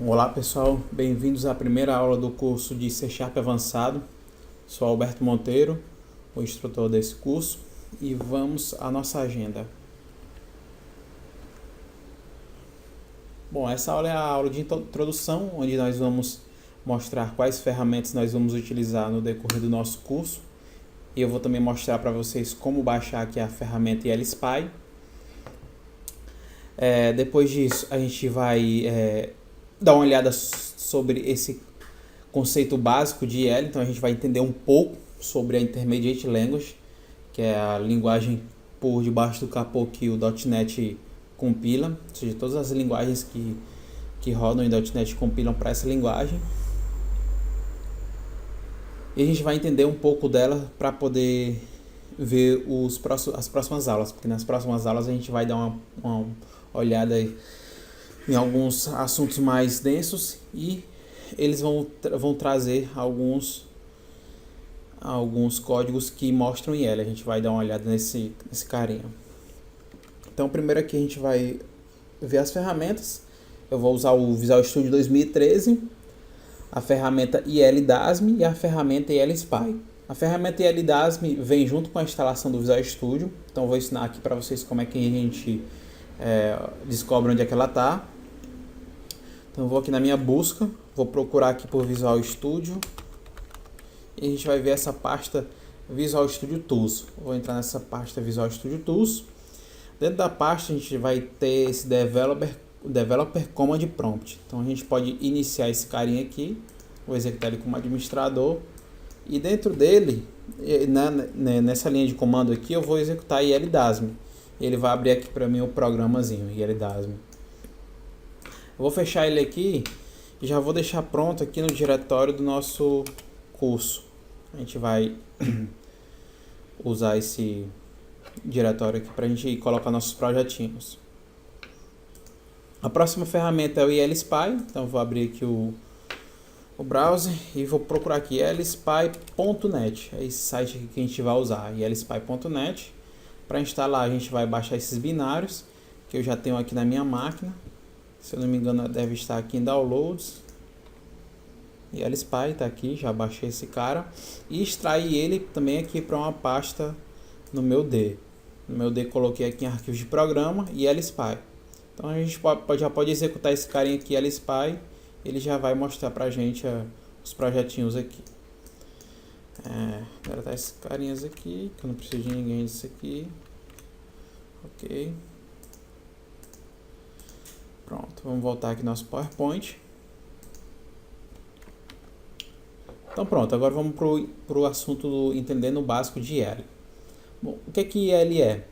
Olá pessoal, bem-vindos à primeira aula do curso de C Sharp Avançado. Sou Alberto Monteiro, o instrutor desse curso, e vamos à nossa agenda. Bom, essa aula é a aula de introdução, onde nós vamos mostrar quais ferramentas nós vamos utilizar no decorrer do nosso curso. E eu vou também mostrar para vocês como baixar aqui a ferramenta ILSpy. Depois disso, a gente vai dar uma olhada sobre esse conceito básico de IL. Então a gente vai entender um pouco sobre a Intermediate Language, que é a linguagem por debaixo do capô que o .NET compila, ou seja, todas as linguagens que rodam em .NET compilam para essa linguagem. E a gente vai entender um pouco dela para poder ver as próximas aulas, porque nas próximas aulas a gente vai dar uma olhada aí em alguns assuntos mais densos e eles vão trazer alguns códigos que mostram IL. A gente vai dar uma olhada nesse carinha. Então, primeiro aqui a gente vai ver as ferramentas. Eu vou usar o Visual Studio 2013, a ferramenta ILDASM e a ferramenta ILSpy. A ferramenta ILDASM vem junto com a instalação do Visual Studio. Então, eu vou ensinar aqui para vocês como é que a gente descobre onde é que ela está. Então eu vou aqui na minha busca, vou procurar aqui por Visual Studio e a gente vai ver essa pasta Visual Studio Tools. Vou entrar nessa pasta Visual Studio Tools. Dentro da pasta a gente vai ter esse Developer Command Prompt. Então a gente pode iniciar esse carinha aqui, vou executar ele como administrador e dentro dele, nessa linha de comando aqui, eu vou executar ILDASM. Ele vai abrir aqui para mim o programazinho ILDASM. Eu vou fechar ele aqui e já vou deixar pronto aqui no diretório do nosso curso. A gente vai usar esse diretório aqui para a gente colocar nossos projetinhos. A próxima ferramenta é o ILSpy. Então eu vou abrir aqui o browser e vou procurar aqui ilspy.net. É esse site aqui que a gente vai usar, ilspy.net. Para instalar a gente vai baixar esses binários que eu já tenho aqui na minha máquina. Se eu não me engano, deve estar aqui em Downloads. E ILSpy está aqui, já baixei esse cara. E extraí ele também aqui para uma pasta no meu D. No meu D coloquei aqui em arquivos de programa e ILSpy. Então a gente já pode executar esse carinha aqui, ILSpy. Ele já vai mostrar para a gente os projetinhos aqui. Vou deletar esses carinhas aqui, que eu não preciso de ninguém disso aqui. Ok. Pronto, vamos voltar aqui no nosso PowerPoint. Então pronto, agora vamos para o assunto do entendendo o básico de IL. Bom, o que é que IL é?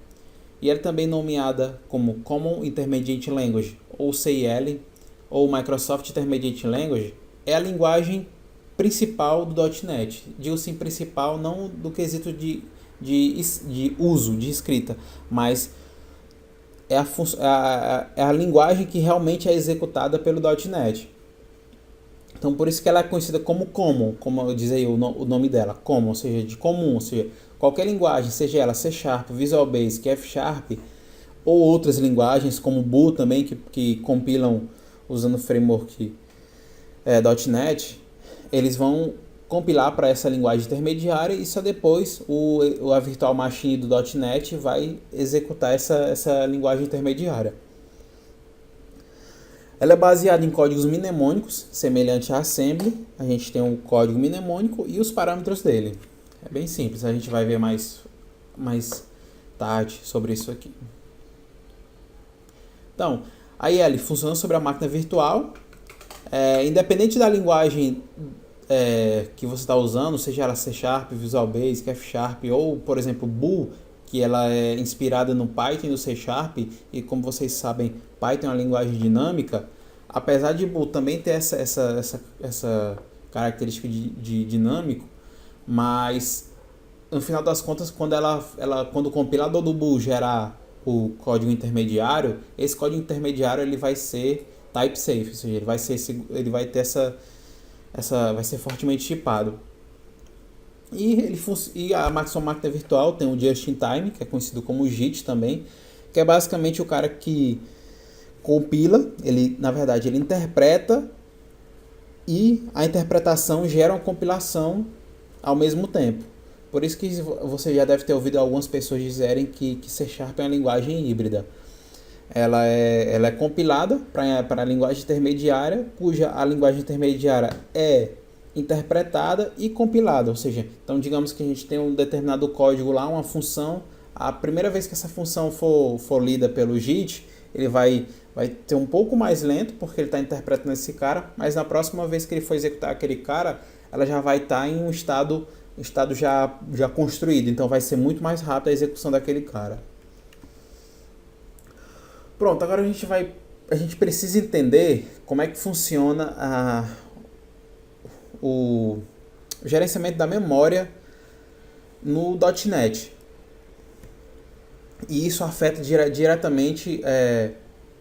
IL também nomeada como Common Intermediate Language, ou CIL, ou Microsoft Intermediate Language, é a linguagem principal do .NET. Digo assim principal não do quesito de uso, de escrita, mas é a linguagem que realmente é executada pelo .NET. Então, por isso que ela é conhecida como Common, como diz aí o nome dela, Common, ou seja, de comum, ou seja, qualquer linguagem, seja ela C Sharp, Visual Basic, F Sharp, ou outras linguagens como Boo também, que compilam usando o framework .NET, eles vão compilar para essa linguagem intermediária e só depois a Virtual Machine do .NET vai executar essa linguagem intermediária. Ela é baseada em códigos mnemônicos, semelhante a Assembly. A gente tem um código mnemônico e os parâmetros dele. É bem simples, a gente vai ver mais tarde sobre isso aqui. Então, a IL funciona sobre a máquina virtual. Independente da linguagem que você está usando, seja ela C Sharp, Visual Basic, F Sharp ou, por exemplo, Boo, que ela é inspirada no Python e no C Sharp, e como vocês sabem, Python é uma linguagem dinâmica, apesar de Boo também ter essa característica de dinâmico, mas no final das contas, quando o compilador do Boo gerar o código intermediário, esse código intermediário ele vai ser type safe, ou seja, ele vai ter vai ser fortemente chipado. E a sua máquina virtual tem o Just in Time, que é conhecido como JIT também, que é basicamente o cara que compila, na verdade ele interpreta e a interpretação gera uma compilação ao mesmo tempo. Por isso que você já deve ter ouvido algumas pessoas dizerem que C# é uma linguagem híbrida. Ela é compilada para a linguagem intermediária, cuja a linguagem intermediária é interpretada e compilada. Ou seja, então digamos que a gente tem um determinado código lá, uma função. A primeira vez que essa função for lida pelo JIT, ele vai ter um pouco mais lento, porque ele está interpretando esse cara, mas na próxima vez que ele for executar aquele cara, ela já vai estar em um estado já construído, então vai ser muito mais rápido a execução daquele cara. Pronto, agora a gente precisa entender como é que funciona o gerenciamento da memória no .NET. E isso afeta diretamente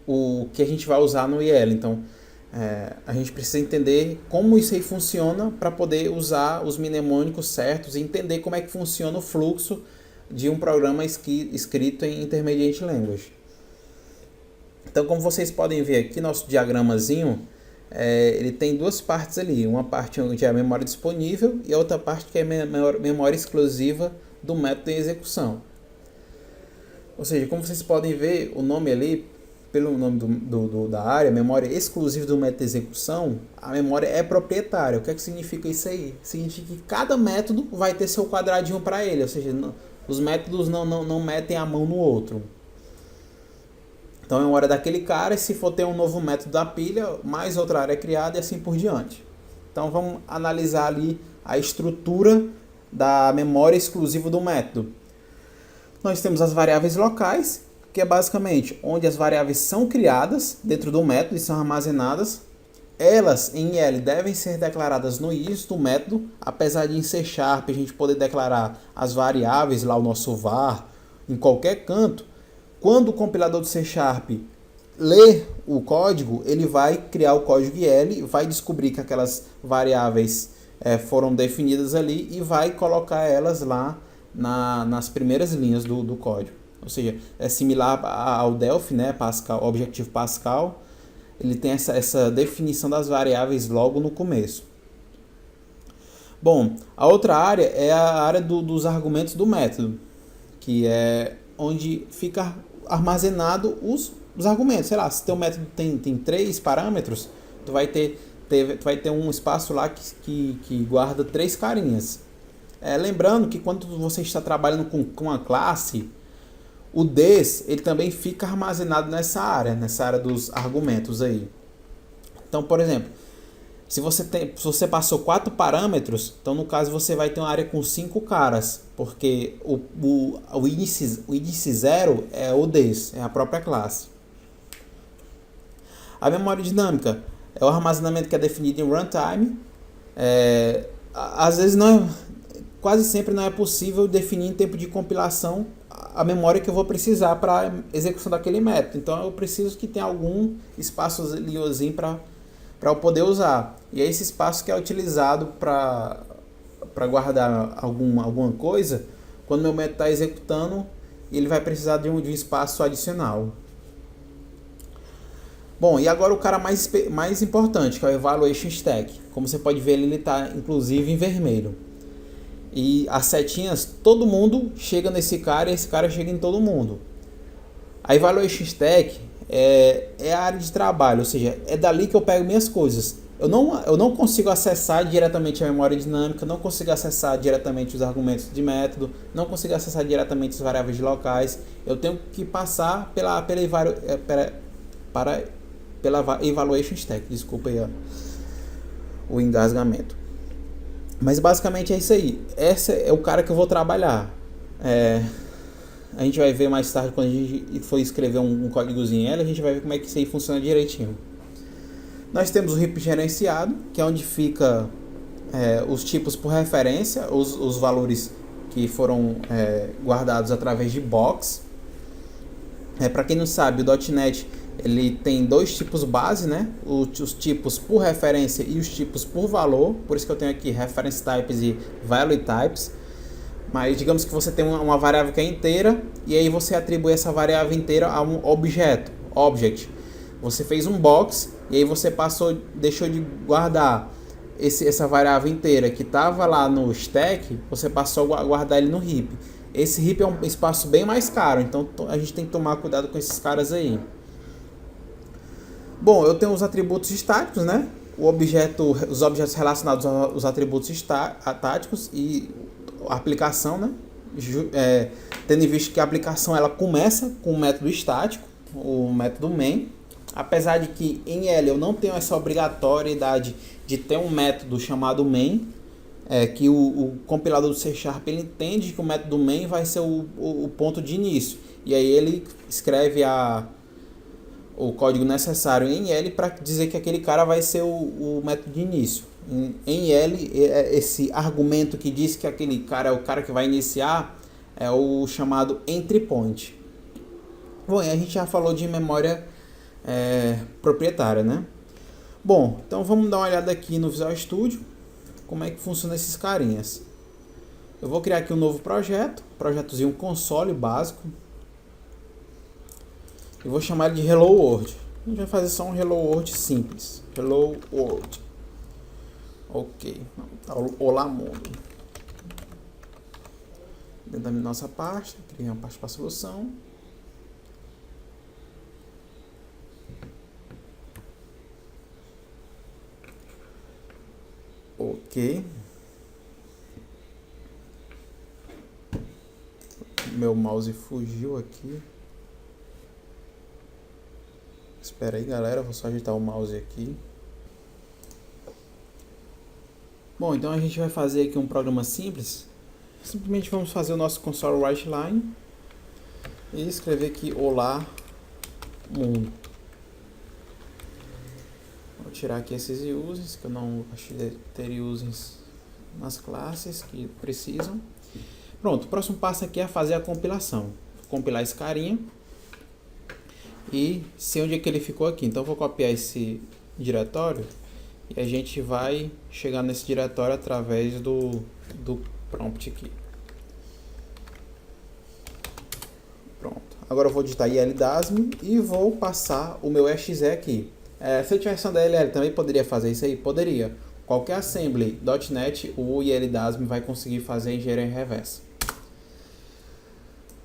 o que a gente vai usar no IL. Então, a gente precisa entender como isso aí funciona para poder usar os mnemônicos certos e entender como é que funciona o fluxo de um programa escrito em Intermediate Language. Então, como vocês podem ver aqui, nosso diagramazinho, ele tem duas partes ali. Uma parte onde é a memória disponível e a outra parte que é a memória exclusiva do método em execução. Ou seja, como vocês podem ver, o nome ali, pelo nome da área, memória exclusiva do método de execução, a memória é proprietária. O que é que significa isso aí? Significa que cada método vai ter seu quadradinho para ele, ou seja, os métodos não metem a mão no outro. Então, a memória daquele cara, e se for ter um novo método da pilha, mais outra área é criada e assim por diante. Então, vamos analisar ali a estrutura da memória exclusiva do método. Nós temos as variáveis locais, que é basicamente onde as variáveis são criadas dentro do método e são armazenadas. Elas, em IL, devem ser declaradas no início do método, apesar de em C# a gente poder declarar as variáveis, lá o nosso var, em qualquer canto. Quando o compilador do C# lê o código, ele vai criar o código IL, vai descobrir que aquelas variáveis foram definidas ali e vai colocar elas lá nas primeiras linhas do código. Ou seja, é similar ao Delphi, né, Pascal, Objective Pascal. Ele tem essa definição das variáveis logo no começo. Bom, a outra área é a área dos argumentos do método, que é onde fica armazenado os argumentos. Sei lá, se teu método tem 3 parâmetros, tu vai ter um espaço lá que guarda 3 carinhas. Lembrando que quando você está trabalhando com uma classe, o des ele também fica armazenado nessa área dos argumentos aí. Então, por exemplo, se você passou 4 parâmetros, então no caso você vai ter uma área com 5 caras, porque o índice 0 é o des, é a própria classe. A memória dinâmica é o armazenamento que é definido em runtime. Às vezes quase sempre não é possível definir em tempo de compilação a memória que eu vou precisar para a execução daquele método. Então eu preciso que tenha algum espaçozinho para eu poder usar. E é esse espaço que é utilizado para guardar alguma coisa. Quando meu método está executando, ele vai precisar de um espaço adicional. Bom, e agora o cara mais importante, que é o Evaluation Stack. Como você pode ver, ele está inclusive em vermelho. E as setinhas, todo mundo chega nesse cara e esse cara chega em todo mundo. A Evaluation Stack é a área de trabalho, ou seja, é dali que eu pego minhas coisas. Eu não consigo acessar diretamente a memória dinâmica, não consigo acessar diretamente os argumentos de método, não consigo acessar diretamente as variáveis locais. Eu tenho que passar pela Evaluation Stack. Desculpa aí o engasgamento. Mas basicamente é isso aí. Esse é o cara que eu vou trabalhar. A gente vai ver mais tarde, quando a gente for escrever um códigozinho L, a gente vai ver como é que isso aí funciona direitinho. Nós temos o heap gerenciado, que é onde fica os tipos por referência, os valores que foram guardados através de box. Para quem não sabe, o .NET ele tem 2 tipos base, né? Os tipos por referência e os tipos por valor. Por isso que eu tenho aqui reference types e value types. Mas digamos que você tem uma variável que é inteira e aí você atribui essa variável inteira a um object. Você fez um box e aí você deixou de guardar essa variável inteira que estava lá no stack, você passou a guardar ele no heap. Esse heap é um espaço bem mais caro, então a gente tem que tomar cuidado com esses caras aí. Bom, eu tenho os atributos estáticos, né? Os objetos relacionados aos atributos estáticos e a aplicação, né? Tendo em vista que a aplicação ela começa com o método estático, o método main. Apesar de que em L eu não tenho essa obrigatoriedade de ter um método chamado main, que o compilador do C# ele entende que o método main vai ser o ponto de início. E aí ele escreve o código necessário em L para dizer que aquele cara vai ser o método de início. Em L, esse argumento que diz que aquele cara é o cara que vai iniciar é o chamado entry point. Bom, e a gente já falou de memória proprietária, né? Bom, então vamos dar uma olhada aqui no Visual Studio, como é que funciona esses carinhas. Eu vou criar aqui um novo projetozinho console básico, e vou chamar ele de Hello World. A gente vai fazer só um Hello World simples. Hello World. Ok. Olá mundo. Dentro da nossa pasta, criar uma pasta para solução. Ok. Meu mouse fugiu aqui. Espera aí, galera, vou só ajeitar o mouse aqui. Bom, então a gente vai fazer aqui um programa simples. Simplesmente vamos fazer o nosso console write line e escrever aqui olá mundo. Vou tirar aqui esses users, que eu não gosto de ter users nas classes que precisam. Pronto, o próximo passo aqui é fazer a compilação. Vou compilar esse carinha e sei onde é que ele ficou aqui. Então eu vou copiar esse diretório e a gente vai chegar nesse diretório através do prompt aqui. Pronto. Agora eu vou digitar ILDASM e vou passar o meu exe aqui. Se eu tivesse uma DLL, também poderia fazer isso aí? Poderia. Qualquer assembly.NET, o ILDASM vai conseguir fazer engenharia reversa.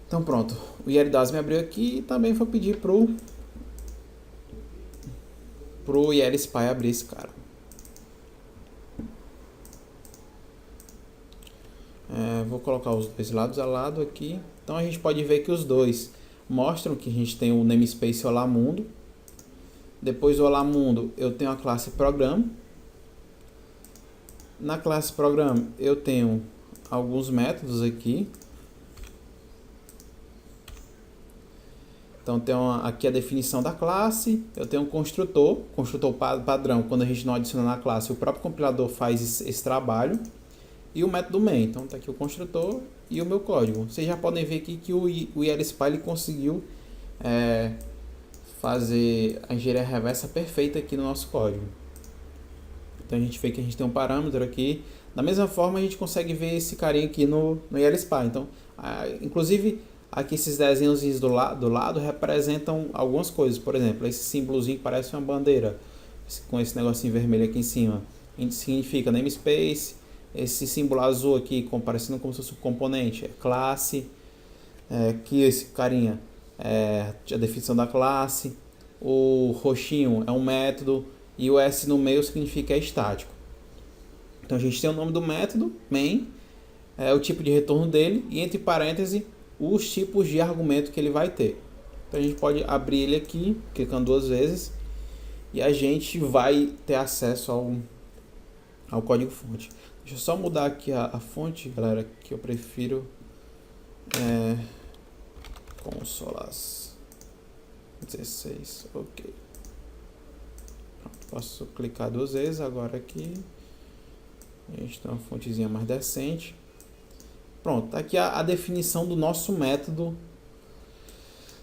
Então pronto, o ILDASM abriu aqui e também vou pedir pro ILSpy abrir esse cara. Vou colocar os dois lados a lado aqui. Então a gente pode ver que os dois mostram que a gente tem o namespace Olá Mundo. Depois do Olá Mundo eu tenho a classe Program. Na classe Program eu tenho alguns métodos aqui. Então tem aqui a definição da classe, eu tenho um construtor padrão, quando a gente não adiciona na classe, o próprio compilador faz esse trabalho. E o método main, então está aqui o construtor e o meu código. Vocês já podem ver aqui que o ILSpy ele conseguiu fazer a engenharia reversa perfeita aqui no nosso código. Então a gente vê que a gente tem um parâmetro aqui. Da mesma forma a gente consegue ver esse carinha aqui no ILSpy. Então, inclusive aqui esses desenhos do lado representam algumas coisas. Por exemplo, esse símbolozinho que parece uma bandeira, com esse negocinho vermelho aqui em cima, significa namespace. Esse símbolo azul aqui, parecendo como se fosse um componente, é classe. Aqui esse carinha é a definição da classe. O roxinho é um método. E o S no meio significa estático. Então a gente tem o nome do método, main, o tipo de retorno dele e entre parênteses os tipos de argumento que ele vai ter. Então a gente pode abrir ele aqui, clicando duas vezes, e a gente vai ter acesso ao código fonte. Deixa eu só mudar aqui a fonte, galera, que eu prefiro Consolas 16, ok. Pronto, posso clicar duas vezes agora aqui. A gente tem uma fontezinha mais decente. Pronto, tá aqui a definição do nosso método,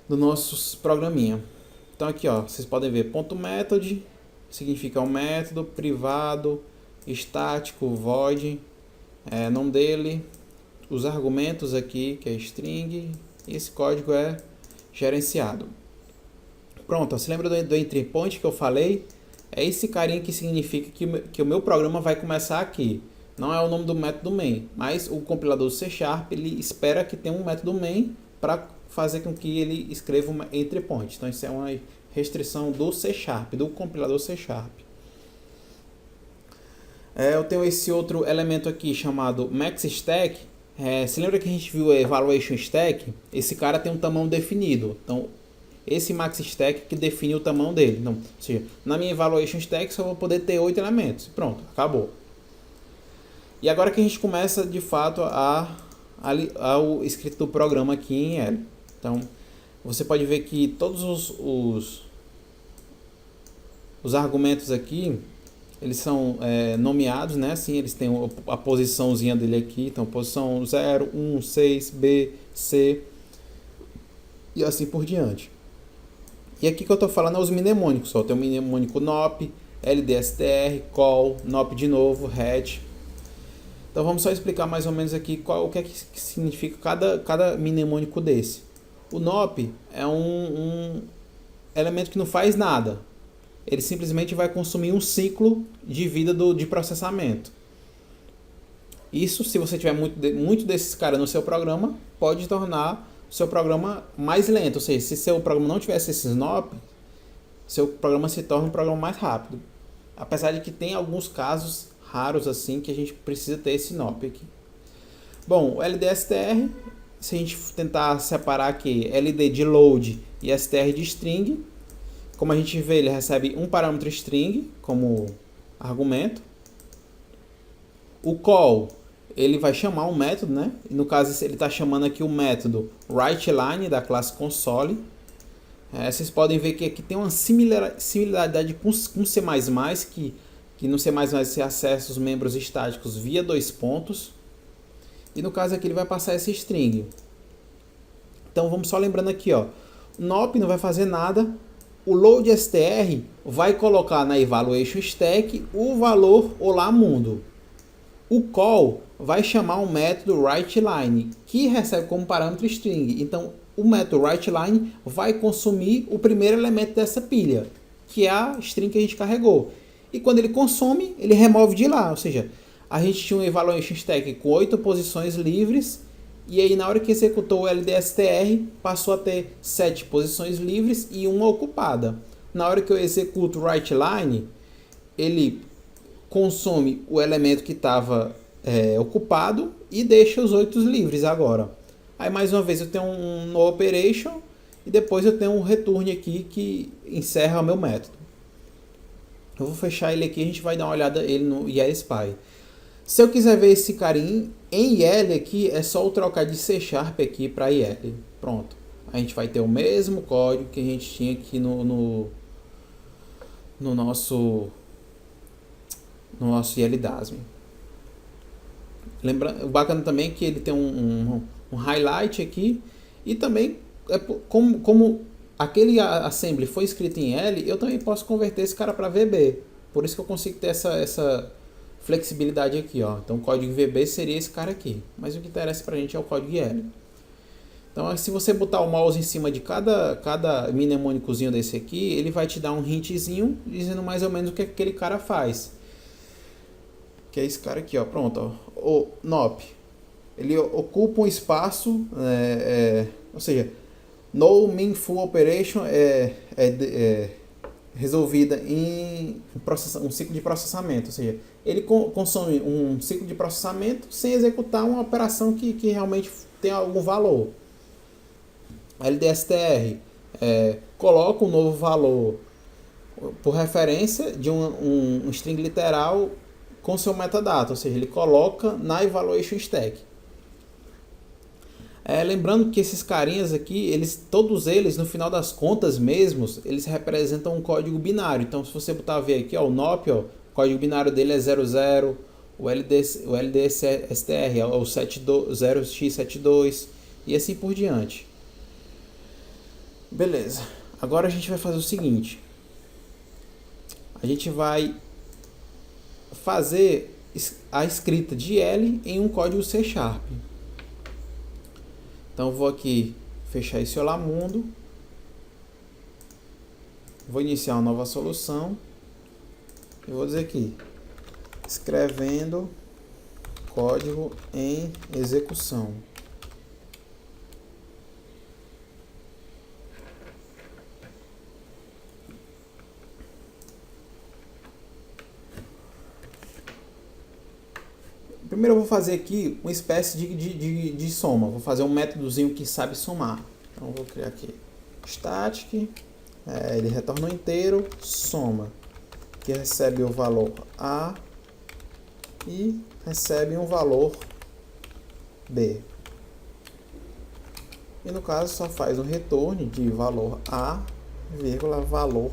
do nosso programinha. Então aqui, ó, vocês podem ver .method significa um método privado, estático, void, nome dele, os argumentos aqui, que é string, e esse código é gerenciado. Pronto, ó, você lembra do entry point que eu falei? É esse carinha que significa que o meu programa vai começar aqui. Não é o nome do método main, mas o compilador C#, ele espera que tenha um método main para fazer com que ele escreva uma entry point. Então isso é uma restrição do C#, do compilador C#. Eu tenho esse outro elemento aqui chamado maxStack. Se lembra que a gente viu a evaluation stack? Esse cara tem um tamanho definido. Então esse maxStack que define o tamanho dele. Então, ou seja, na minha evaluation stack só vou poder ter 8 elementos. Pronto, acabou. E agora que a gente começa de fato ao escrito do programa aqui em L. Então, você pode ver que todos os argumentos aqui, eles são nomeados, né? Assim, eles têm a posiçãozinha dele aqui. Então, posição 0, 1, 6, B, C e assim por diante. E aqui que eu estou falando é os mnemônicos. Tem o mnemônico NOP, LDSTR, call, NOP de novo, head. Então vamos só explicar mais ou menos aqui o que é que significa cada mnemônico desse. O NOP é um elemento que não faz nada. Ele simplesmente vai consumir um ciclo de vida de processamento. Isso, se você tiver muito desses caras no seu programa, pode tornar o seu programa mais lento. Ou seja, se seu programa não tivesse esses NOP, seu programa se torna um programa mais rápido. Apesar de que tem alguns casos raros assim que a gente precisa ter esse NOP aqui. Bom, o LDSTR, se a gente tentar separar aqui LD de load e STR de string, como a gente vê, ele recebe um parâmetro string como argumento. O call, ele vai chamar um método, né? E no caso, ele está chamando aqui o método writeLine da classe console. Vocês podem ver que aqui tem uma similaridade com C++, que no C++ você acessa os membros estáticos via 2 pontos. E no caso aqui ele vai passar esse string. Então vamos só lembrando aqui, ó. O NOP não vai fazer nada. O loadSTR vai colocar na evaluation stack o valor olá mundo. O call vai chamar um método writeLine, que recebe como parâmetro string. Então o método writeLine vai consumir o primeiro elemento dessa pilha, que é a string que a gente carregou. E quando ele consome, ele remove de lá. Ou seja, a gente tinha um evaluation stack com 8 posições livres. E aí na hora que executou o LDSTR, passou a ter 7 posições livres e uma ocupada. Na hora que eu executo o writeLine, ele consome o elemento que estava ocupado e deixa os 8 livres agora. Aí mais uma vez eu tenho um no operation e depois eu tenho um return aqui que encerra o meu método. Eu vou fechar ele aqui e a gente vai dar uma olhada ele no YLSpy. Se eu quiser ver esse carinha em YL aqui, é só eu trocar de C# aqui para YL. Pronto. A gente vai ter o mesmo código que a gente tinha aqui no nosso YLDASM. Lembrando, o bacana também é que ele tem um highlight aqui. E também, como aquele assembly foi escrito em L, eu também posso converter esse cara para VB. Por isso que eu consigo ter essa flexibilidade aqui, ó. Então o código VB seria esse cara aqui, mas o que interessa pra gente é o código YL. Então se você botar o mouse em cima de cada mnemônicozinho desse aqui, ele vai te dar um hintzinho dizendo mais ou menos o que aquele cara faz. Que é esse cara aqui, ó. Pronto, ó. O NOP, ele ocupa um espaço, ou seja, no min full operation é resolvida em um ciclo de processamento, ou seja, ele consome um ciclo de processamento sem executar uma operação que realmente tem algum valor. LDSTR coloca um novo valor por referência de um string literal com seu metadata, ou seja, ele coloca na evaluation stack. Lembrando que esses carinhas aqui, todos eles, no final das contas mesmos, eles representam um código binário. Então, se você botar a ver aqui, ó, o NOP, ó, o código binário dele é 00, o LDSTR é o 0x72 e assim por diante. Beleza. Agora a gente vai fazer o seguinte. A gente vai fazer a escrita de L em um código C#. Então, vou aqui fechar esse olá mundo. Vou iniciar uma nova solução. Eu vou dizer aqui, escrevendo código em execução. Primeiro eu vou fazer aqui uma espécie de soma. Vou fazer um métodozinho que sabe somar. Então eu vou criar aqui static, ele retorna um inteiro, soma, que recebe o valor A e recebe um valor B. E no caso só faz um retorno de valor A, vírgula, valor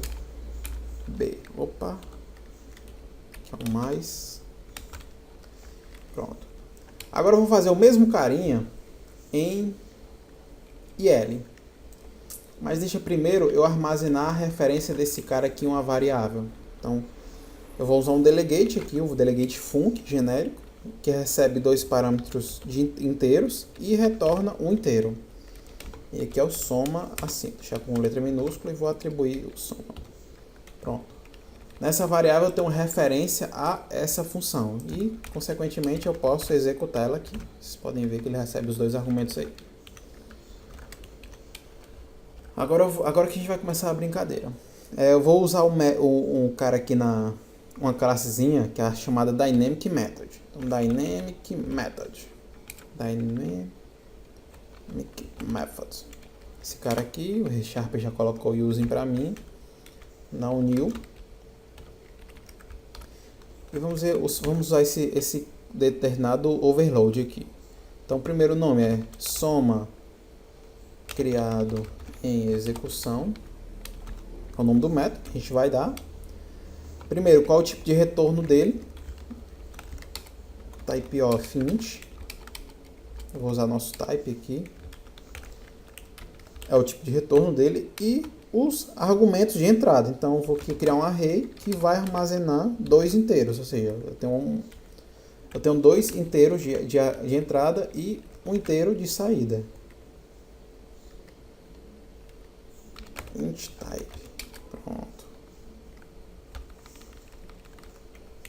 B. Opa, aqui é um mais. Pronto. Agora eu vou fazer o mesmo carinha em IL. Mas deixa primeiro eu armazenar a referência desse cara aqui em uma variável. Então, eu vou usar um delegate aqui, o delegate func genérico, que recebe 2 parâmetros inteiros e retorna um inteiro. E aqui é o soma assim, deixar com letra minúscula e vou atribuir o soma. Pronto. Nessa variável eu tenho referência a essa função e, consequentemente, eu posso executar ela aqui. Vocês podem ver que ele recebe os 2 argumentos aí. Agora que a gente vai começar a brincadeira. Eu vou usar um cara aqui uma classezinha que é a chamada Dynamic Method. Então, Dynamic Method. Dynamic Method. Esse cara aqui, o ReSharp já colocou o using para mim. Não new. E vamos usar esse determinado overload aqui. Então, o primeiro nome é soma criado em execução. É o nome do método que a gente vai dar. Primeiro, qual é o tipo de retorno dele? Type of int. Eu vou usar nosso type aqui. É o tipo de retorno dele e os argumentos de entrada. Então, eu vou aqui criar um array que vai armazenar 2 inteiros, ou seja, eu tenho 2 inteiros de entrada e um inteiro de saída. Int type. Pronto.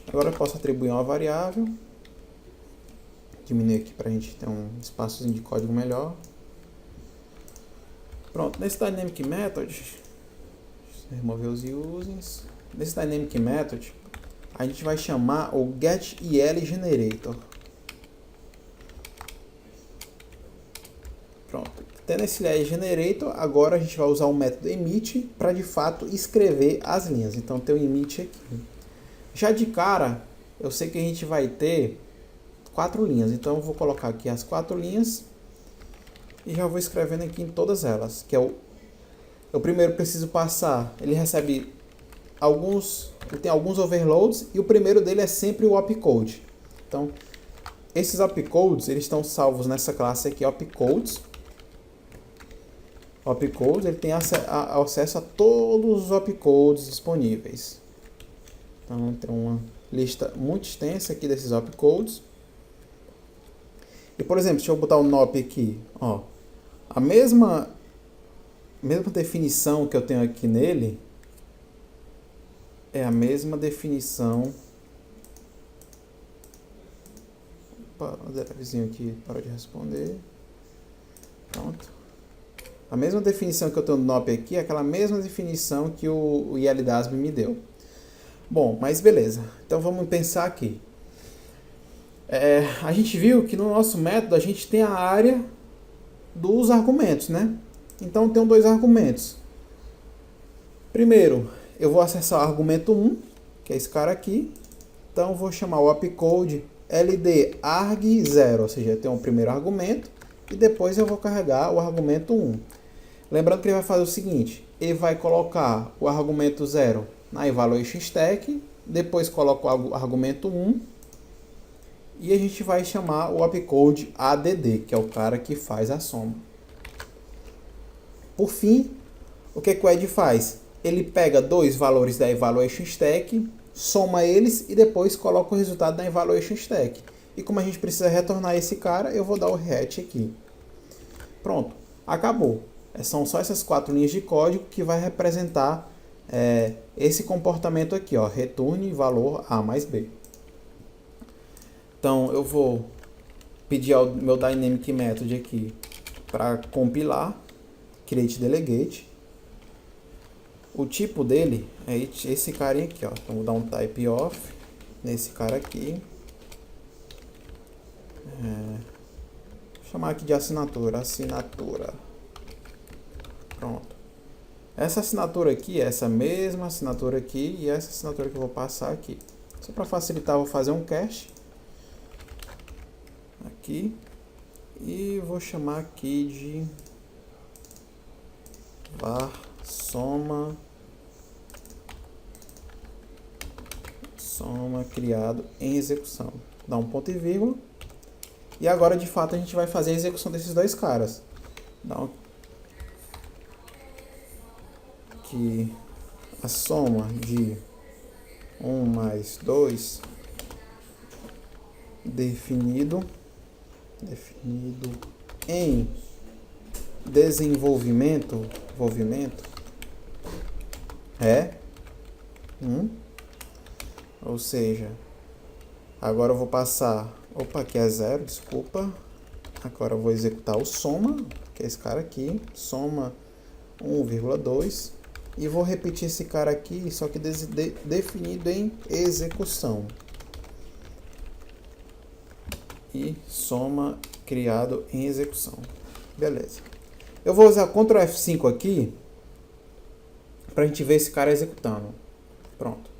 Agora eu posso atribuir uma variável. Diminuir aqui para a gente ter um espaçozinho de código melhor. Pronto, nesse Dynamic Method, remover os usings. Nesse Dynamic Method, a gente vai chamar o getILGenerator. Pronto, tendo esse ILGenerator, agora a gente vai usar o método emit para de fato escrever as linhas. Então tem o emit aqui. Já de cara, eu sei que a gente vai ter 4 linhas, então eu vou colocar aqui as 4 linhas. E já vou escrevendo aqui em todas elas, que é eu primeiro preciso passar, ele tem alguns overloads e o primeiro dele é sempre o opcode. Então, esses opcodes, eles estão salvos nessa classe aqui, opcodes. Opcodes, ele tem acesso a todos os opcodes disponíveis. Então, tem uma lista muito extensa aqui desses opcodes. E, por exemplo, deixa eu botar o nop aqui, ó. A mesma definição que eu tenho aqui nele é a mesma definição. Opa, o devzinho aqui parou de responder. Pronto. A mesma definição que eu tenho no nop aqui é aquela mesma definição que o ILDASB me deu. Bom, mas beleza. Então vamos pensar aqui. A gente viu que no nosso método a gente tem a área dos argumentos, né? Então eu tenho 2 argumentos. Primeiro, eu vou acessar o argumento 1, que é esse cara aqui. Então eu vou chamar o opcode ld_arg0, ou seja, eu tenho o primeiro argumento e depois eu vou carregar o argumento 1. Lembrando que ele vai fazer o seguinte, ele vai colocar o argumento 0 na evaluation stack, depois coloca o argumento 1 e a gente vai chamar o opcode add, que é o cara que faz a soma. Por fim, o que o Ed faz? Ele pega 2 valores da evaluation stack, soma eles e depois coloca o resultado na evaluation stack. E como a gente precisa retornar esse cara, eu vou dar o rehat aqui. Pronto, acabou. São só essas 4 linhas de código que vai representar esse comportamento aqui, ó, retorne valor A mais B. Então eu vou pedir ao meu Dynamic Method aqui para compilar, create delegate. O tipo dele é esse carinha aqui, ó. Então vou dar um type of nesse cara aqui. Vou chamar aqui de assinatura. Pronto. Essa assinatura aqui é essa mesma assinatura aqui e essa assinatura que eu vou passar aqui. Só para facilitar, eu vou fazer um cache aqui e vou chamar aqui de var soma criado em execução. Dá um ponto e vírgula. E agora de fato a gente vai fazer a execução desses dois caras. Dá que a soma de 1 mais 2 definido em desenvolvimento é 1. Ou seja, agora eu vou passar, aqui é 0, desculpa. Agora eu vou executar o soma, que é esse cara aqui, soma 1,2, e vou repetir esse cara aqui, só que definido em execução. E soma criado em execução. Beleza. Eu vou usar Ctrl F5 aqui para a gente ver esse cara executando. Pronto.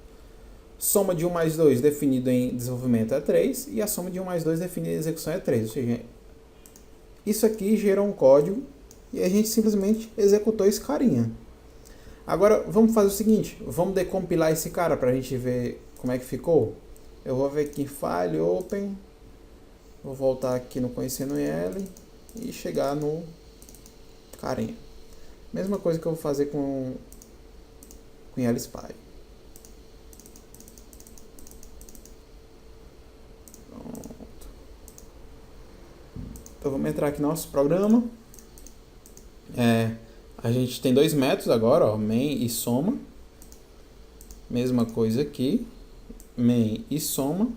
Soma de 1 mais 2 definido em desenvolvimento é 3 e a soma de 1 mais 2 definida em execução é 3. Ou seja, isso aqui gerou um código e a gente simplesmente executou esse carinha. Agora vamos fazer o seguinte, vamos decompilar esse cara para a gente ver como é que ficou. Eu vou ver aqui em File, Open, vou voltar aqui no Conhecendo L e chegar no carinha. Mesma coisa que eu vou fazer com LSpy. Então vamos entrar aqui no nosso programa. A gente tem dois métodos agora, ó, main e soma. Mesma coisa aqui, main e soma.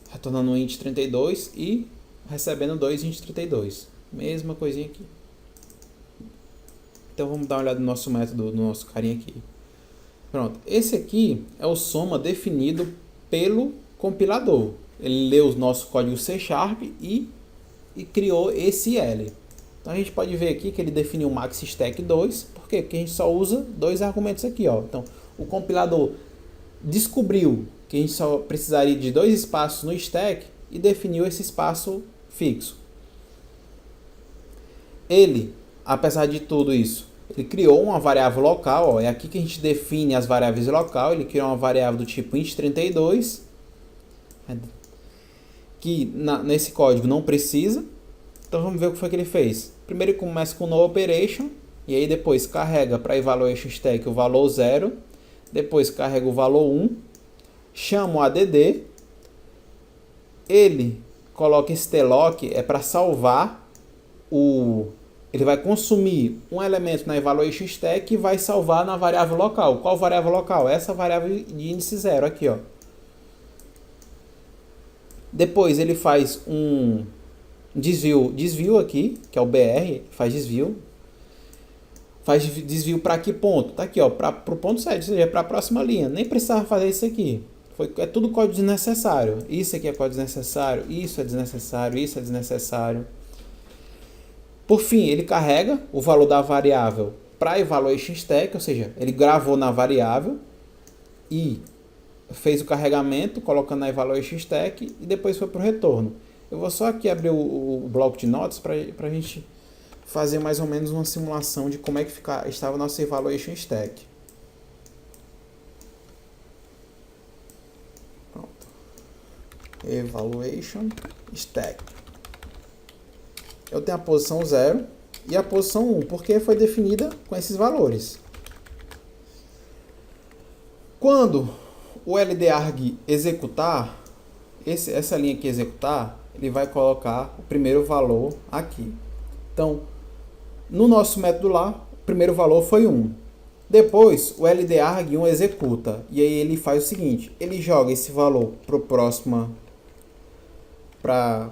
Retornando um int 32 e recebendo 2 int 32. Mesma coisinha aqui. Então vamos dar uma olhada no nosso método, no nosso carinha aqui. Pronto, esse aqui é o soma definido pelo compilador. Ele leu o nosso código C# e criou esse L. Então a gente pode ver aqui que ele definiu o max stack 2. Por quê? Porque a gente só usa dois argumentos aqui, ó. Então o compilador descobriu que a gente só precisaria de 2 espaços no stack e definiu esse espaço fixo. Ele, apesar de tudo isso, ele criou uma variável local, ó, é aqui que a gente define as variáveis local. Ele criou uma variável do tipo int32, que nesse código não precisa. Então vamos ver o que foi que ele fez. Primeiro ele começa com no operation, e aí depois carrega para evaluation stack o valor 0, depois carrega o valor 1, chama o add, ele coloca esse tlock, é para salvar ele vai consumir um elemento na evaluation stack e vai salvar na variável local. Qual variável local? Essa variável de índice 0 aqui, ó. Depois ele faz um desvio aqui, que é o BR, faz desvio. Faz desvio para que ponto? Tá aqui, ó, para o ponto 7, ou seja, para a próxima linha. Nem precisava fazer isso aqui. É tudo código desnecessário. Isso aqui é código desnecessário, isso é desnecessário, isso é desnecessário. Por fim, ele carrega o valor da variável para evaluation stack, ou seja, ele gravou na variável e fez o carregamento, colocando na evaluation stack e depois foi para o retorno. Eu vou só aqui abrir o bloco de notas para a gente fazer mais ou menos uma simulação de como é que estava a nossa evaluation stack. Pronto. Evaluation stack. Eu tenho a posição 0 e a posição 1, porque foi definida com esses valores. Quando o LDArg executar, essa linha aqui executar, ele vai colocar o primeiro valor aqui. Então, no nosso método lá, o primeiro valor foi 1. Depois o LDArg1 executa e aí ele faz o seguinte, ele joga esse valor para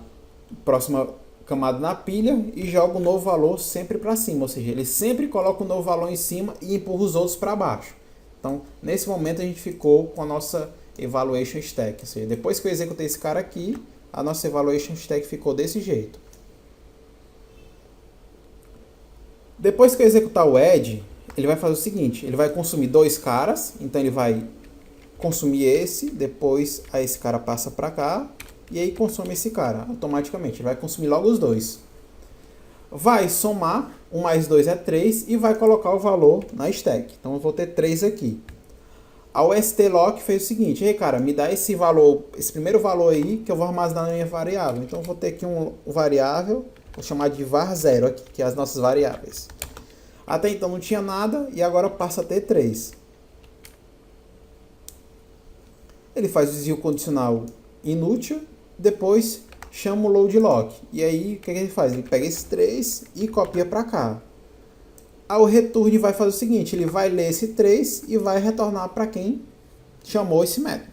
próxima camada na pilha e joga um novo valor sempre para cima, ou seja, ele sempre coloca um novo valor em cima e empurra os outros para baixo. Então, nesse momento a gente ficou com a nossa evaluation stack, ou seja, depois que eu executei esse cara aqui, a nossa evaluation stack ficou desse jeito. Depois que eu executar o add, ele vai fazer o seguinte, ele vai consumir dois caras, então ele vai consumir esse, depois esse cara passa para cá, e aí consome esse cara automaticamente, ele vai consumir logo os dois. Vai somar, 1 mais 2 é 3, e vai colocar o valor na stack. Então eu vou ter 3 aqui. A stlock fez o seguinte, ei cara, me dá esse valor, esse primeiro valor aí, que eu vou armazenar na minha variável. Então eu vou ter aqui um variável, vou chamar de var0 aqui, que é as nossas variáveis. Até então não tinha nada, e agora passa a ter 3. Ele faz o desvio condicional inútil, depois chama o load-lock. E aí, o que ele faz? Ele pega esses 3 e copia para cá. O return vai fazer o seguinte, ele vai ler esse 3 e vai retornar para quem chamou esse método.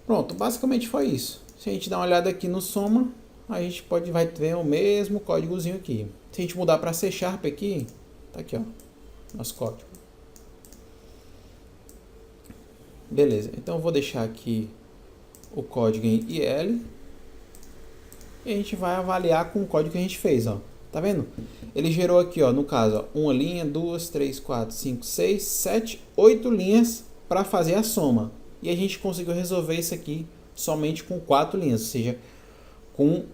Pronto, basicamente foi isso. Se a gente dar uma olhada aqui no soma, a gente vai ver o mesmo códigozinho aqui. Se a gente mudar para C# aqui, tá aqui, ó, nosso código. Beleza, então eu vou deixar aqui o código em IL e a gente vai avaliar com o código que a gente fez, ó. Tá vendo? Ele gerou aqui, ó, no caso, ó, uma linha, 2, 3, 4, 5, 6, 7, 8 linhas para fazer a soma. E a gente conseguiu resolver isso aqui somente com 4 linhas, ou seja, com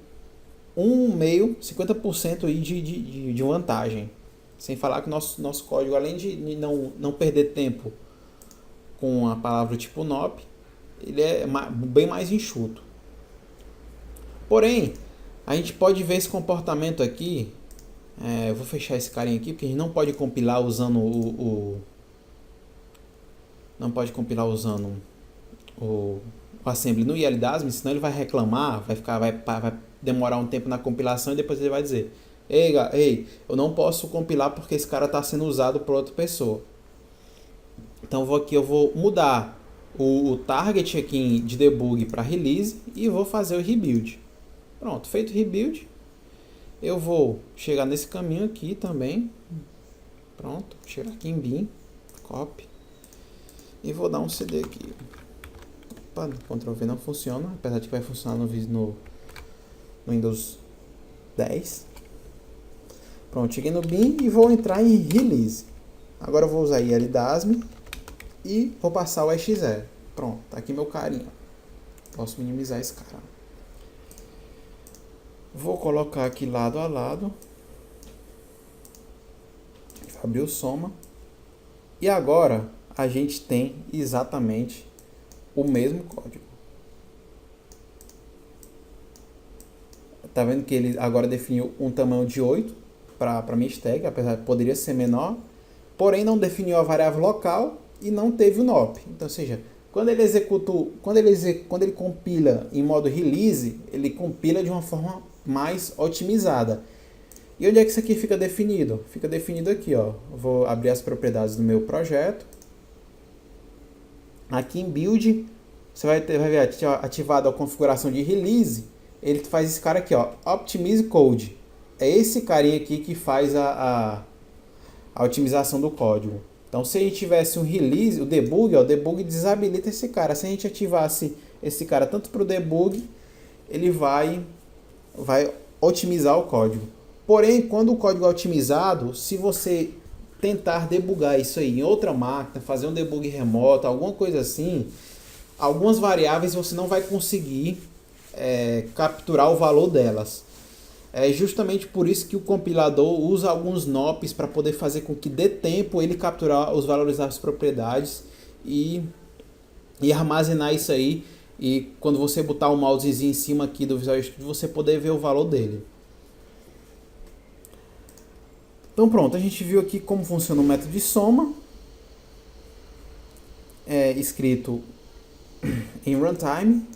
50% aí de vantagem. Sem falar que o nosso código, além de não perder tempo com a palavra tipo NOP, ele é bem mais enxuto. Porém, a gente pode ver esse comportamento aqui. Eu vou fechar esse carinha aqui, porque a gente não pode compilar usando o assembly no ILDASM, senão ele vai reclamar, vai demorar um tempo na compilação e depois ele vai dizer: Ei, eu não posso compilar porque esse cara está sendo usado por outra pessoa. Então eu vou mudar o target aqui de debug para release e vou fazer o rebuild. Pronto, feito o rebuild, eu vou chegar nesse caminho aqui também. Pronto, chegar aqui em bin, copy, e vou dar um CD aqui. Opa, Ctrl V não funciona, apesar de que vai funcionar no Windows 10. Pronto, cheguei no bin e vou entrar em release. Agora eu vou usar ILDASM e vou passar o EX0. Pronto, tá aqui meu carinha. Posso minimizar esse cara. Vou colocar aqui lado a lado. Abrir o soma. E agora a gente tem exatamente o mesmo código. Tá vendo que ele agora definiu um tamanho de 8 para minha stack, apesar de poderia ser menor. Porém não definiu a variável local e não teve o NOP. Então, ou seja, quando ele compila em modo release, ele compila de uma forma mais otimizada. E onde é que isso aqui fica definido? Fica definido aqui, ó. Eu vou abrir as propriedades do meu projeto. Aqui em build, você vai ver ativado a configuração de release. Ele faz esse cara aqui, ó, Optimize Code. É esse carinha aqui que faz a otimização do código. Então, se a gente tivesse um release, o debug, ó, o debug desabilita esse cara. Se a gente ativasse esse cara tanto para o debug, ele vai otimizar o código. Porém, quando o código é otimizado, se você tentar debugar isso aí em outra máquina, fazer um debug remoto, alguma coisa assim, algumas variáveis você não vai conseguir capturar o valor delas. É justamente por isso que o compilador usa alguns NOPs para poder fazer com que dê tempo ele capturar os valores das propriedades e armazenar isso aí. E quando você botar o mousezinho em cima aqui do Visual Studio, você poder ver o valor dele. Então pronto, a gente viu aqui como funciona o método de soma. Escrito em runtime.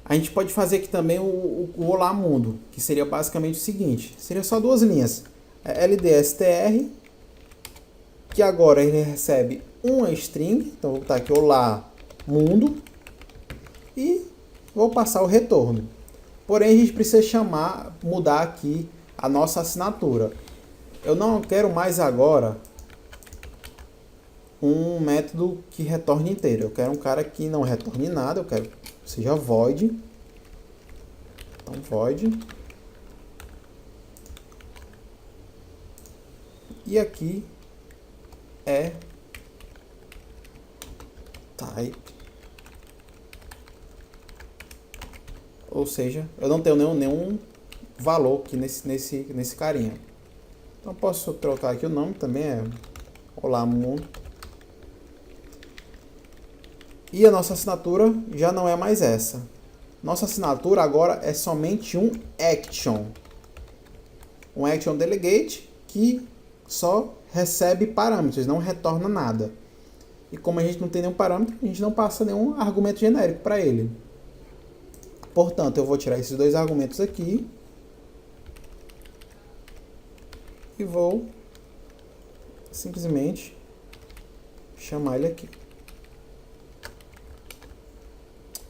A gente pode fazer aqui também o Olá Mundo, que seria basicamente o seguinte. Seria só duas linhas. LDSTR que agora ele recebe uma string. Então vou botar aqui olá mundo e vou passar o retorno. Porém a gente precisa mudar aqui a nossa assinatura. Eu não quero mais agora um método que retorne inteiro. Eu quero um cara que não retorne nada. Eu quero que seja void. Então void. E aqui é type. Ou seja, eu não tenho nenhum valor aqui nesse carinha. Então posso trocar aqui o nome também, é olá mundo. E a nossa assinatura já não é mais essa. Nossa assinatura agora é somente um action. Um action delegate que só recebe parâmetros, não retorna nada. E como a gente não tem nenhum parâmetro, a gente não passa nenhum argumento genérico para ele. Portanto, eu vou tirar esses dois argumentos aqui. E vou simplesmente chamar ele aqui.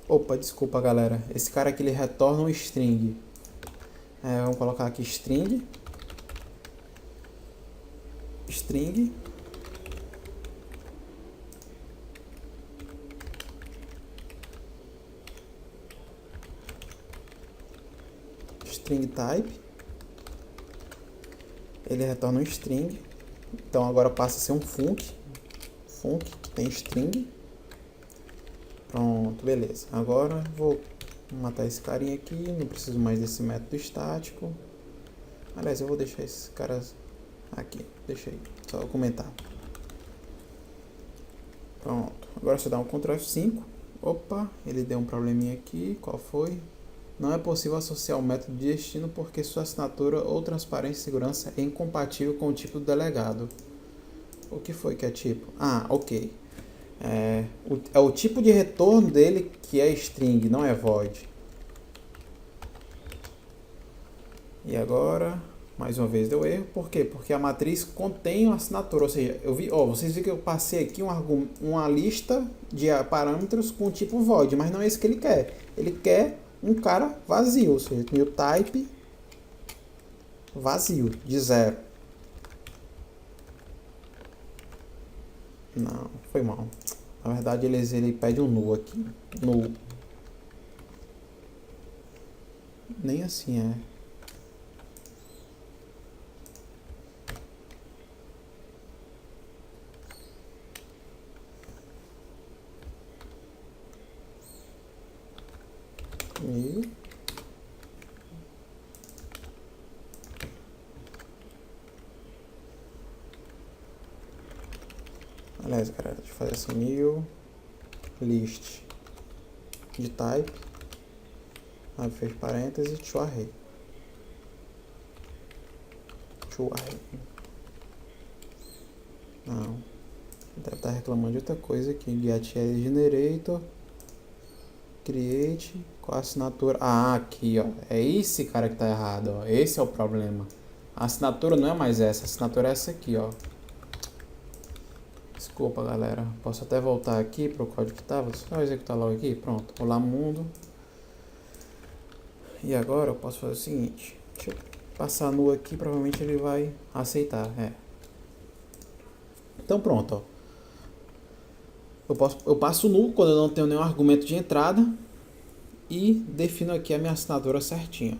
Opa, desculpa galera. Esse cara aqui ele retorna um string. Vamos colocar aqui string. String. String type. Ele retorna um string. Então agora passa a ser um func. Func que tem string. Pronto, beleza. Agora vou matar esse carinha aqui. Não preciso mais desse método estático. Aliás, eu vou deixar esses caras aqui. Deixa aí, só comentar. Pronto. Agora se eu dar um Ctrl F5. Opa, ele deu um probleminha aqui. Qual foi? Não é possível associar o método de destino porque sua assinatura ou transparência e segurança é incompatível com o tipo do delegado. O que foi que é tipo? Ah, ok. É o tipo de retorno dele que é string, não é void. E agora, mais uma vez deu erro. Por quê? Porque a matriz contém uma assinatura. Ou seja, vocês viram que eu passei aqui uma lista de parâmetros com o tipo void, mas não é isso que ele quer. Ele quer um cara vazio, ou seja, meu type vazio, de 0. Não, foi mal. Na verdade ele pede um null aqui. Null. Nem assim é. E aliás, galera, deixa eu fazer assim, new list de type, aí fez parênteses, to array. Não, deve estar reclamando de outra coisa aqui. Get generator, create, qual a assinatura? Ah, aqui ó, é esse cara que tá errado, ó. Esse é o problema. A assinatura não é mais essa, a assinatura é essa aqui, ó. Desculpa galera, posso até voltar aqui para o código que estava, só executar logo aqui, pronto, olá mundo. E agora eu posso fazer o seguinte, deixa eu passar nu aqui, provavelmente ele vai aceitar, Então pronto, ó. Eu passo nu quando eu não tenho nenhum argumento de entrada e defino aqui a minha assinatura certinha.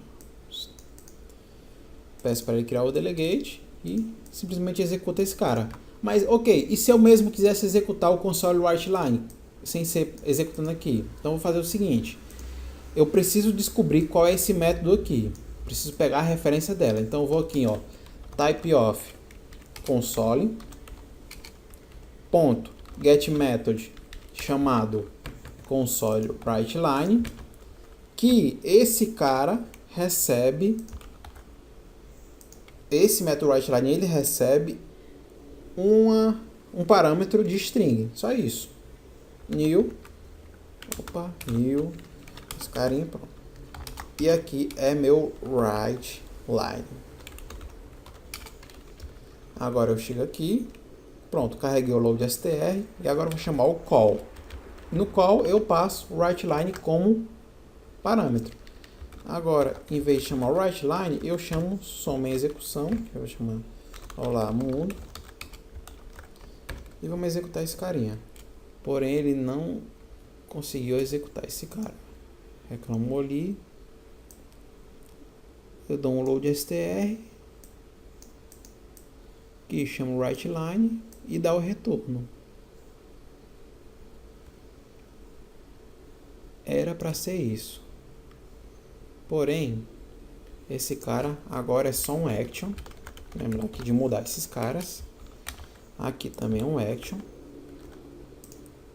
Peço para ele criar o delegate e simplesmente executa esse cara. Mas, ok, e se eu mesmo quisesse executar o console write line, sem ser executando aqui? Então, eu vou fazer o seguinte. Eu preciso descobrir qual é esse método aqui. Preciso pegar a referência dela. Então, eu vou aqui, ó, type of console, ponto, get method chamado console write line, que esse cara recebe, esse método write line, ele recebe um parâmetro de string, só isso. New, esse carinha, pronto. E aqui é meu write line. Agora eu chego aqui, Pronto, carreguei o load.str e agora vou chamar o call. No call eu passo o writeLine como parâmetro. Agora, em vez de chamar o writeLine, eu chamo soma em execução, que eu vou chamar olá mundo, e vamos executar esse carinha. Porém, ele não conseguiu executar esse cara. Reclamou ali. Eu dou um load.str, que chama o writeLine e dá o retorno. Era para ser isso. Porém, esse cara agora é só um action. Lembra aqui de mudar esses caras. Aqui também é um action.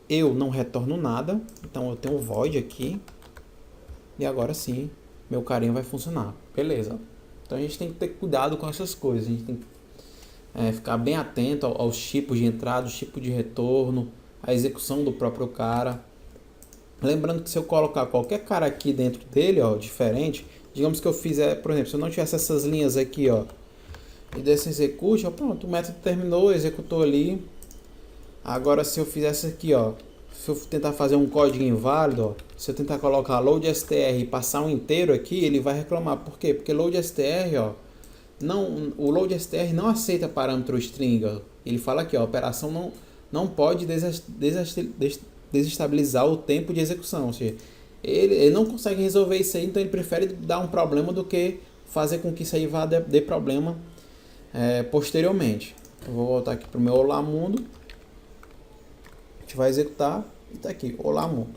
Eu não retorno nada, então eu tenho um void aqui. E agora sim, meu carinha vai funcionar. Beleza. Então a gente tem que ter cuidado com essas coisas. A gente tem que ficar bem atento aos tipos de entrada, os tipos de retorno, a execução do próprio cara. Lembrando que se eu colocar qualquer cara aqui dentro dele, ó, diferente, digamos que eu fizer, por exemplo, se eu não tivesse essas linhas aqui, ó, e desse execute, ó, pronto, o método terminou, executou ali. Agora se eu fizesse aqui, ó, se eu tentar fazer um código inválido, ó, se eu tentar colocar load.str e passar um inteiro aqui, ele vai reclamar. Por quê? Porque load.str, ó, o load.str não aceita parâmetro string, ó. Ele fala aqui, ó, a operação não pode desestabilizar o tempo de execução, ou seja, ele não consegue resolver isso aí, então ele prefere dar um problema do que fazer com que isso aí vá dê problema posteriormente. Eu vou voltar aqui para o meu olá mundo, a gente vai executar e tá aqui, olá mundo.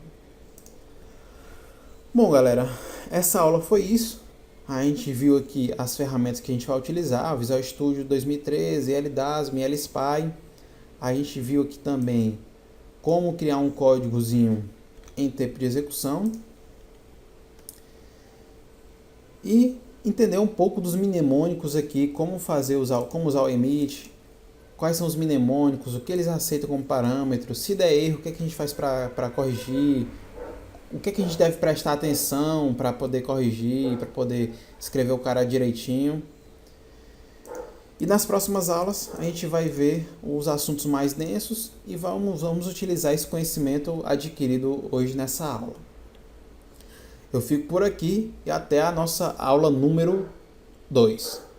Bom galera, essa aula foi isso. A gente viu aqui as ferramentas que a gente vai utilizar, Visual Studio 2013, LDASM, LSpy. A gente viu aqui também como criar um códigozinho em tempo de execução e entender um pouco dos mnemônicos aqui, como usar o emit, quais são os mnemônicos, o que eles aceitam como parâmetro, se der erro, o que, é que a gente faz para corrigir, o que, é que a gente deve prestar atenção para poder corrigir, para poder escrever o cara direitinho. E nas próximas aulas a gente vai ver os assuntos mais densos e vamos utilizar esse conhecimento adquirido hoje nessa aula. Eu fico por aqui e até a nossa aula número 2.